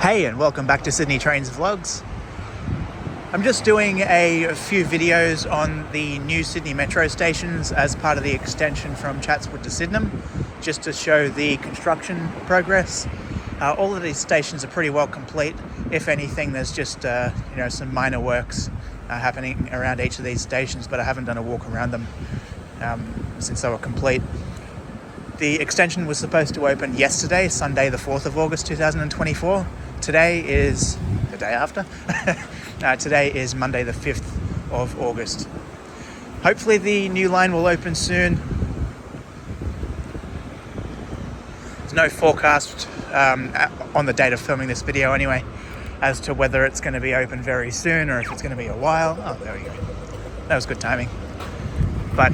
Hey, and welcome back to Sydney Trains Vlogs. I'm just doing a few videos on the new Sydney Metro stations as part of the extension from Chatswood to Sydenham, just to show the construction progress. All of these stations are pretty well complete. If anything, there's just some minor works happening around each of these stations, but I haven't done a walk around them since they were complete. The extension was supposed to open yesterday, Sunday the 4th of August 2024. Today is the day after. Today is Monday the 5th of August. Hopefully the new line will open soon. There's no forecast on the date of filming this video anyway, as to whether it's going to be open very soon or if it's going to be a while. Oh, there we go. That was good timing. But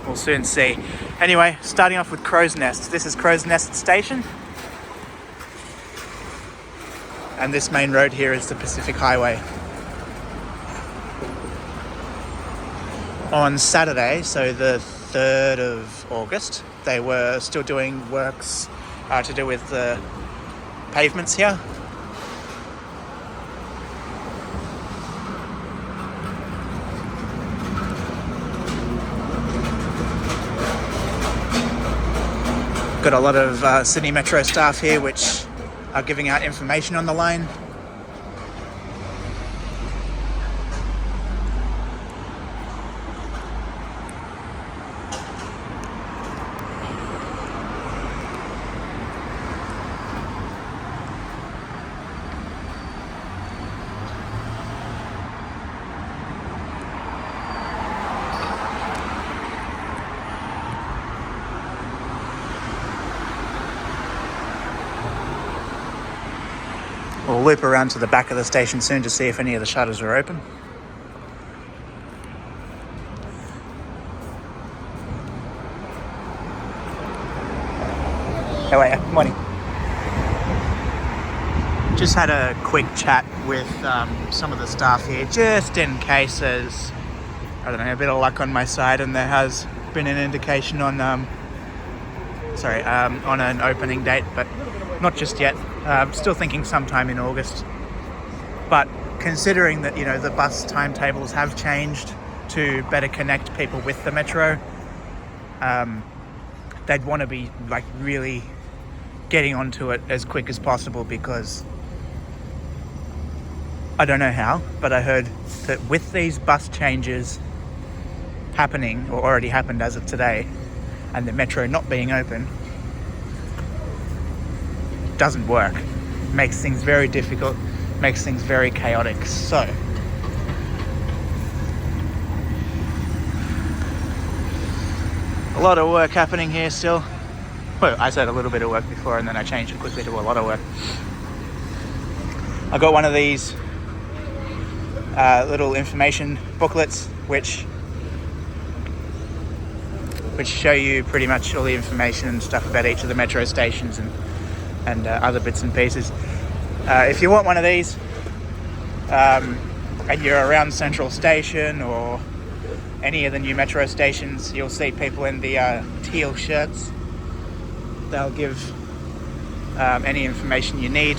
we'll soon see. Anyway, starting off with Crow's Nest. This is Crow's Nest Station. And this main road here is the Pacific Highway. On Saturday, so the 3rd of August, they were still doing works to do with the pavements here. Got a lot of Sydney Metro staff here which are giving out information on the line. We'll loop around to the back of the station soon to see if any of the shutters are open. How are you? Morning. Just had a quick chat with some of the staff here, just in case there's, a bit of luck on my side and there has been an indication on an opening date, but not just yet. Still thinking sometime in August. But considering that, the bus timetables have changed to better connect people with the metro, they'd want to be really getting onto it as quick as possible, because I don't know how, but I heard that with these bus changes happening, or already happened as of today, and the metro not being open, doesn't work. Makes things very difficult, makes things very chaotic. So a lot of work happening here still. Well, I said a little bit of work before and then I changed it quickly to a lot of work. I got one of these little information booklets which show you pretty much all the information and stuff about each of the metro stations and other bits and pieces. If you want one of these and you're around Central Station or any of the new metro stations, you'll see people in the teal shirts. They'll give any information you need,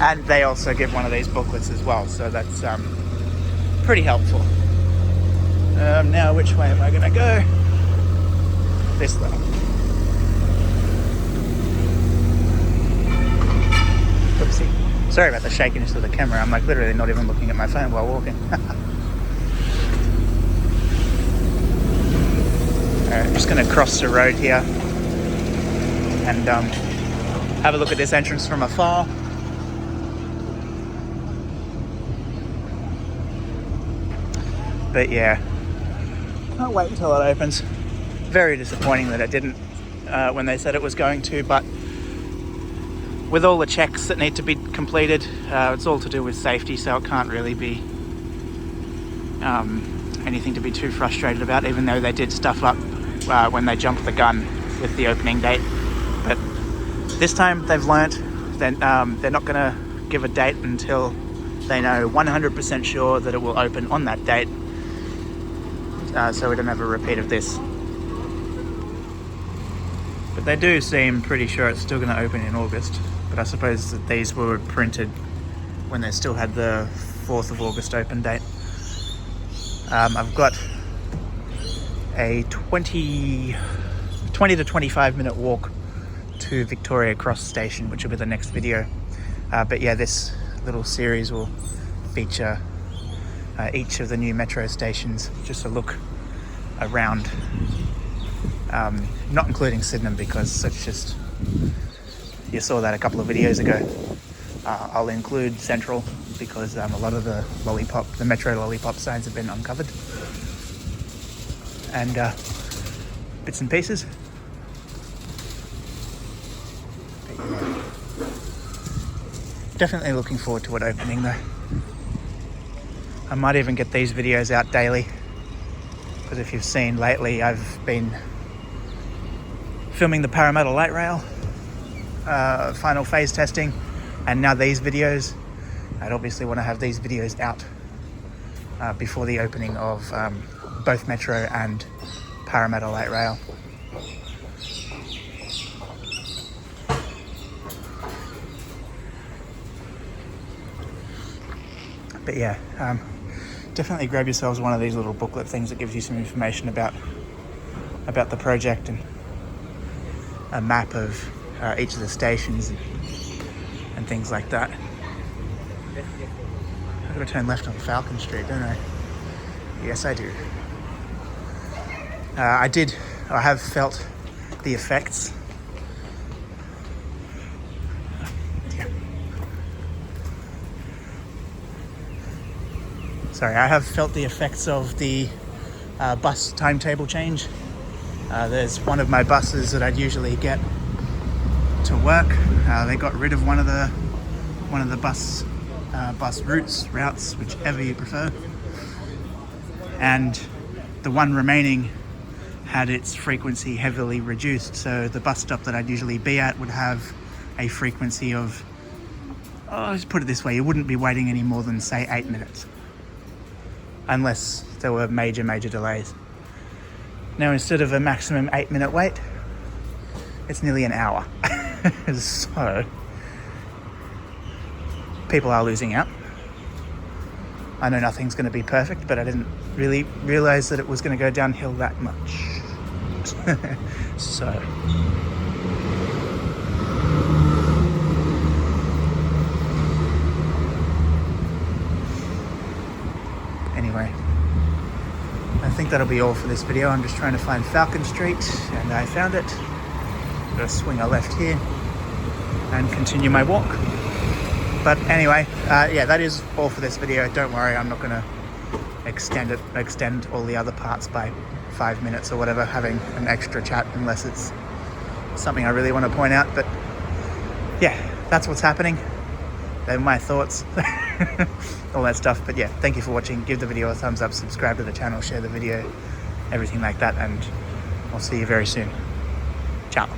and they also give one of these booklets as well, so that's pretty helpful. Now which way am I going to go? This way. Oopsie. Sorry about the shakiness of the camera. I'm literally not even looking at my phone while walking. Alright, I'm just going to cross the road here and have a look at this entrance from afar. But yeah, can't wait until it opens. Very disappointing that it didn't when they said it was going to, but with all the checks that need to be completed, it's all to do with safety, so it can't really be anything to be too frustrated about, even though they did stuff up when they jumped the gun with the opening date. But this time they've learnt that they're not going to give a date until they know 100% sure that it will open on that date, so we don't have a repeat of this. But they do seem pretty sure it's still going to open in August. But I suppose that these were printed when they still had the 4th of August open date. I've got a 20 to 25 minute walk to Victoria Cross Station, which will be the next video. But yeah, this little series will feature each of the new metro stations, just a look around, not including Sydenham because it's just, you saw that a couple of videos ago. I'll include Central because a lot of the metro lollipop signs have been uncovered, and bits and pieces. But yeah, definitely looking forward to it opening though. I might even get these videos out daily, because if you've seen lately, I've been filming the Parramatta Light Rail final phase testing, and now these videos. I'd obviously want to have these videos out before the opening of both Metro and Parramatta Light Rail. But yeah, definitely grab yourselves one of these little booklet things that gives you some information about the project, and a map of each of the stations and things like that. I've got to turn left on Falcon Street, don't I? Yes, I do. I have felt the effects. Yeah. Sorry, I have felt the effects of the bus timetable change. There's one of my buses that I'd usually get to work. They got rid of one of the bus routes, whichever you prefer, and the one remaining had its frequency heavily reduced. So the bus stop that I'd usually be at would have a frequency of, let's put it this way, you wouldn't be waiting any more than say 8 minutes, unless there were major delays. Now instead of a maximum 8-minute wait, it's nearly an hour. So people are losing out. I know nothing's going to be perfect, but I didn't really realize that it was going to go downhill that much. So anyway, I think that'll be all for this video. I'm just trying to find Falcon Street, and I found it. Gotta swing a left here and continue my walk. But anyway, yeah, that is all for this video. Don't worry, I'm not going to extend all the other parts by 5 minutes or whatever, having an extra chat, unless it's something I really want to point out. But yeah, that's what's happening. They're my thoughts, all that stuff. But yeah, thank you for watching. Give the video a thumbs up, subscribe to the channel, share the video, everything like that, and I'll see you very soon. Ciao.